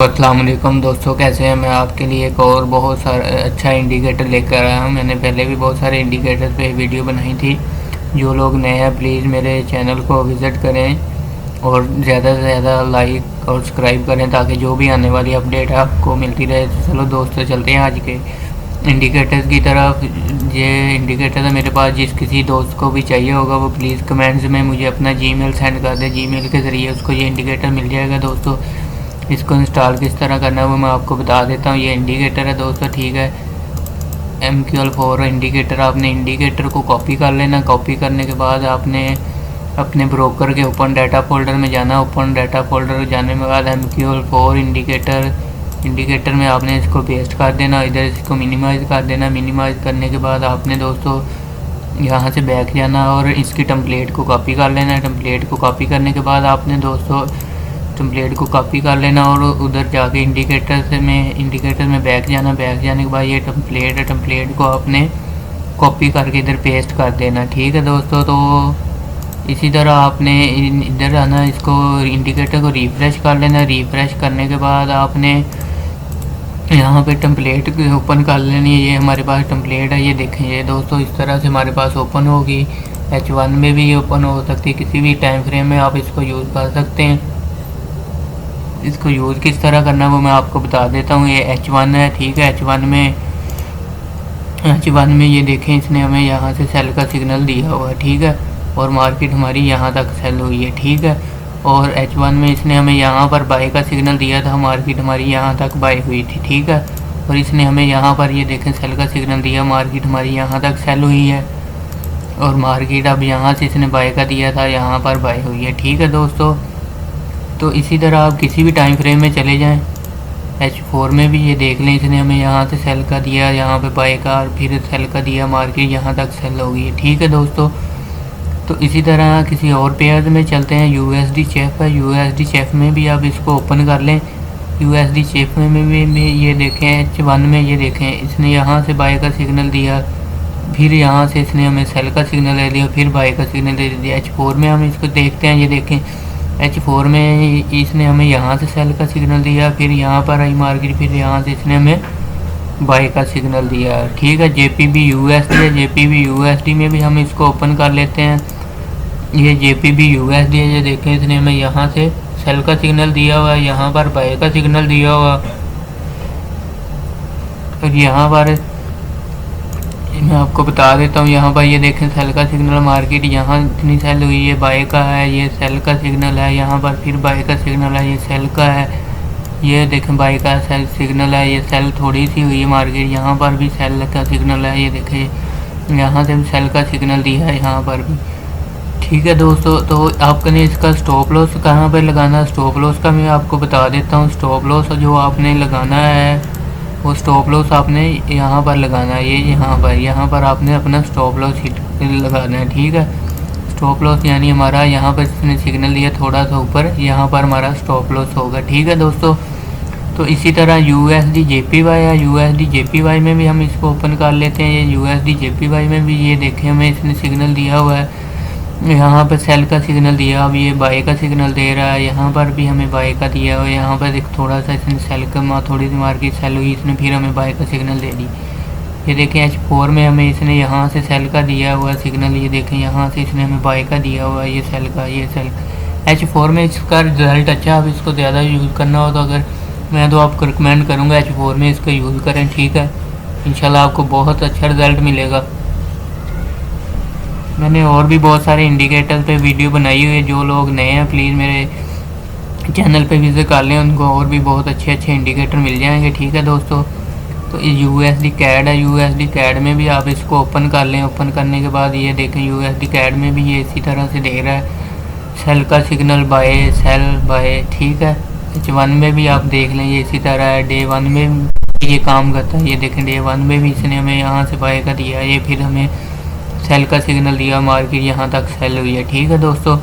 अस्सलाम वालेकुम दोस्तों, कैसे हैं। मैं आपके लिए एक और बहुत सारा अच्छा इंडिकेटर लेकर आया हूं। मैंने पहले भी बहुत सारे इंडिकेटर पे वीडियो बनाई थी। जो लोग नए हैं प्लीज़ मेरे चैनल को विज़िट करें और ज़्यादा से ज़्यादा लाइक और सब्सक्राइब करें ताकि जो भी आने वाली अपडेट है आपको मिलती रहे। तो चलो दोस्तों, चलते हैं आज के इंडिकेटर की तरफ। ये इंडिकेटर है मेरे पास, जिस किसी दोस्त को भी चाहिए होगा वो प्लीज़ कमेंट्स में मुझे अपना जीमेल सेंड कर दे। जीमेल के ज़रिए उसको ये इंडिकेटर मिल जाएगा। दोस्तों, इसको इंस्टॉल किस तरह करना है वो मैं आपको बता देता हूँ। ये इंडिकेटर है दोस्तों, ठीक है। MQL4 indicator. आपने इंडिकेटर को कॉपी कर लेना। कॉपी करने के बाद आपने अपने ब्रोकर के ओपन डाटा फोल्डर में जाना। ओपन डाटा फोल्डर जाने के बाद MQL4 इंडिकेटर में आपने इसको पेस्ट कर देना। इधर इसको मिनिमाइज़ कर देना। मिनिमाइज़ करने के बाद आपने दोस्तों यहाँ से बैक जाना और इसकी टेम्पलेट को कॉपी कर लेना। टेम्पलेट को कॉपी करने के बाद आपने दोस्तों टेम्पलेट को कॉपी कर लेना और उधर जाके इंडिकेटर में बैक जाना। बैक जाने के बाद ये टेम्पलेट है, टेम्पलेट को आपने कॉपी करके इधर पेस्ट कर देना। ठीक है दोस्तों, तो इसी तरह आपने इधर आना, इसको इंडिकेटर को रिफ़्रेश कर लेना। रिफ़्रेश करने के बाद आपने यहाँ पे टेम्पलेट ओपन कर लेनी है। ये हमारे पास टेम्पलेट है, ये देखें। ये दोस्तों इस तरह से हमारे पास ओपन होगी। H1 में भी ये ओपन हो सकती है, किसी भी टाइम फ्रेम में आप इसको यूज़ कर सकते हैं। इसको यूज़ किस तरह करना है वो मैं आपको बता देता हूँ। ये H1 है, ठीक है। H1 में ये देखें, इसने हमें यहाँ से सेल का सिग्नल दिया हुआ है, ठीक है। और मार्केट हमारी यहाँ तक सेल हुई है, ठीक है। और H1 में इसने हमें यहाँ पर बाई का सिग्नल दिया था, मार्केट हमारी यहाँ तक बाई हुई थी, ठीक है। और इसने हमें यहाँ पर ये देखें सेल का सिग्नल दिया, मार्केट हमारी यहाँ तक सेल हुई है। और मार्केट अब यहाँ से इसने बाई का दिया था, यहाँ पर बाई हुई है, ठीक है दोस्तों। तो इसी तरह आप किसी भी टाइम फ्रेम में चले जाएं। H4 में भी ये देख लें, इसने हमें यहाँ से सेल का दिया, यहाँ पे बाई का, और फिर सेल का दिया, मार्केट यहाँ तक सेल हो गई है, ठीक है दोस्तों। तो इसी तरह किसी और पेयर में चलते हैं। USD चेफ है, USD चेफ में भी आप इसको ओपन कर लें। USD चेफ में भी ये देखें, H1 में ये देखें, इसने यहाँ से बाई का सिग्नल दिया, फिर यहाँ से इसने हमें सेल का सिग्नल दे दिया, फिर बाई का सिग्नल दे दिया। H4 में हम इसको देखते हैं, ये देखें H4 में इसने हमें यहाँ से सेल का सिग्नल दिया, फिर यहाँ पर आई मार्केट, फिर यहाँ से इसने हमें बाई का सिग्नल दिया, ठीक है। JPB USD है, JPB USD में भी हम इसको ओपन कर लेते हैं। ये JPB USD है, ये देखें, इसने हमें यहाँ से सेल का सिग्नल दिया हुआ है, यहाँ पर बाई का सिग्नल दिया हुआ, और यहाँ पर मैं आपको बता देता हूँ। यहाँ पर ये देखें सेल का सिग्नल, मार्केट यहाँ इतनी सेल हुई है, बाई का है, ये सेल का सिग्नल है, यहाँ पर फिर बाई का सिग्नल है, ये सेल का है, ये देखें बाई का सेल सिग्नल है, ये सेल थोड़ी सी हुई है मार्केट, यहाँ पर भी सेल का सिग्नल है, ये देखें यहाँ से भी सेल का सिग्नल दिया है, यहाँ पर भी, ठीक है दोस्तों। तो आपने इसका स्टॉप लॉस कहाँ पर लगाना है, स्टॉप लॉस का मैं आपको बता देता हूँ। स्टॉप लॉस जो आपने लगाना है वो स्टॉप लॉस आपने यहाँ पर लगाना है। ये यहाँ पर आपने अपना स्टॉप लॉस हिट लगाना है, ठीक है। स्टॉप लॉस यानी हमारा यहाँ पर इसने सिग्नल दिया थोड़ा सा ऊपर, यहाँ पर हमारा स्टॉप लॉस होगा, ठीक है दोस्तों। तो इसी तरह USD JPY है, USD JPY में भी हम इसको ओपन कर लेते हैं। ये USD JPY में भी ये देखें हमें इसने सिग्नल दिया हुआ है, यहाँ पर सेल का सिग्नल दिया, अब ये बाई का सिग्नल दे रहा है, यहाँ पर भी हमें बाई का दिया और यहाँ पर एक थोड़ा सा इसने सेल का थोड़ी सी मार्केट सेल हुई, इसने फिर हमें बाई का सिग्नल दे दी। ये देखें H4 में हमें इसने यहाँ से सेल का दिया हुआ सिग्नल, ये देखें यहाँ से इसने हमें बाई का दिया हुआ, ये सेल का, ये सेल H4 में इसका रिज़ल्ट अच्छा। अब इसको ज़्यादा यूज़ करना हो तो अगर मैं तो आपको रिकमेंड करूँगा H4 में इसका यूज़ करें, ठीक है। इंशाल्लाह आपको बहुत अच्छा रिज़ल्ट मिलेगा। मैंने और भी बहुत सारे इंडिकेटर पे वीडियो बनाई हुई है। जो लोग नए हैं प्लीज़ मेरे चैनल पे विज़िट कर लें, उनको और भी बहुत अच्छे अच्छे इंडिकेटर मिल जाएंगे, ठीक है दोस्तों। तो ये USD CAD है, USD CAD में भी आप इसको ओपन कर लें। ओपन करने के बाद ये देखें USD CAD में भी ये इसी तरह से दे रहा है सेल का सिग्नल, बाय सेल बाय, ठीक है। H1 में भी आप देख लें ये इसी तरह है। Day 1 में ये काम करता है, ये देखें Day 1 में भी इसने हमें यहाँ से बाय का दिया, ये फिर हमें सेल का सिग्नल दिया, मार्केट यहाँ तक सेल हुई है, ठीक है दोस्तों।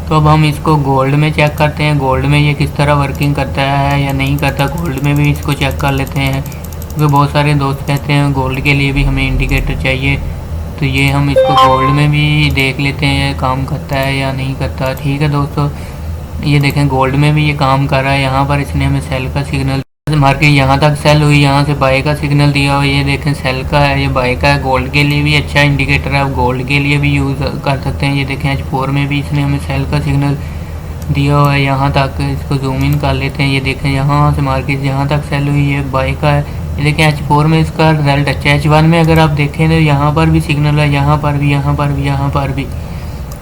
तो अब हम इसको गोल्ड में चेक करते हैं, गोल्ड में ये किस तरह वर्किंग करता है या नहीं करता। गोल्ड में भी इसको चेक कर लेते हैं, क्योंकि बहुत सारे दोस्त कहते हैं गोल्ड के लिए भी हमें इंडिकेटर चाहिए। तो ये हम इसको गोल्ड में भी देख लेते हैं काम करता है या नहीं करता, ठीक है दोस्तों। ये देखें गोल्ड में भी ये काम कर रहा है। यहाँ पर इसने हमें सेल का सिग्नल, मार्केट यहाँ तक सेल हुई, यहाँ से बाय का सिग्नल दिया हुआ। ये देखें सेल का है, ये बाय का है। गोल्ड के लिए भी अच्छा इंडिकेटर है, आप गोल्ड के लिए भी यूज़ कर सकते हैं। ये देखें H4 में भी इसने हमें सेल का सिग्नल दिया हुआ है यहाँ तक। इसको जूम इन कर लेते हैं। ये देखें यहाँ से मार्केट यहाँ तक सेल हुई है, बाय का है। ये देखें H4 में इसका रिजल्ट अच्छा है। H1 में अगर आप देखें तो यहाँ पर भी सिग्नल है, यहाँ पर भी, यहाँ पर भी, यहाँ पर भी।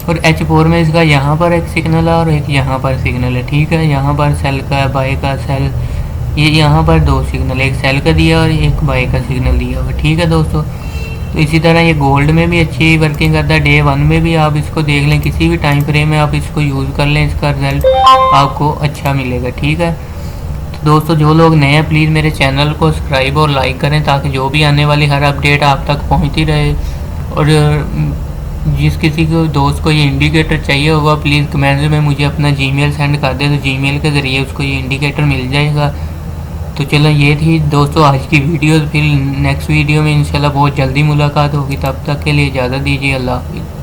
और H4 में इसका यहाँ पर एक सिग्नल है और एक यहाँ पर सिग्नल है, ठीक है। यहाँ पर सेल का है, बाय का सेल, ये यहाँ पर दो सिग्नल, एक सेल का दिया और एक बाय का सिग्नल दिया हुआ, ठीक है दोस्तों। तो इसी तरह ये गोल्ड में भी अच्छी वर्किंग करता है। डे 1 में भी आप इसको देख लें, किसी भी टाइम फ्रेम में आप इसको यूज़ कर लें, इसका रिजल्ट आपको अच्छा मिलेगा, ठीक है। तो दोस्तों जो लोग नए हैं प्लीज़ मेरे चैनल को सब्सक्राइब और लाइक करें, ताकि जो भी आने वाली हर अपडेट आप तक पहुँचती रहे। और जिस किसी को दोस्त को ये इंडिकेटर चाहिए होगा प्लीज़ कमेंट्स में मुझे अपना जीमेल सेंड कर दे, तो जीमेल के ज़रिए उसको ये इंडिकेटर मिल जाएगा। तो चलो ये थी दोस्तों आज की वीडियो। फिर नेक्स्ट वीडियो में इंशाल्लाह बहुत जल्दी मुलाकात होगी। तब तक के लिए इजाज़त दीजिए। अल्लाह हाफ़िज़।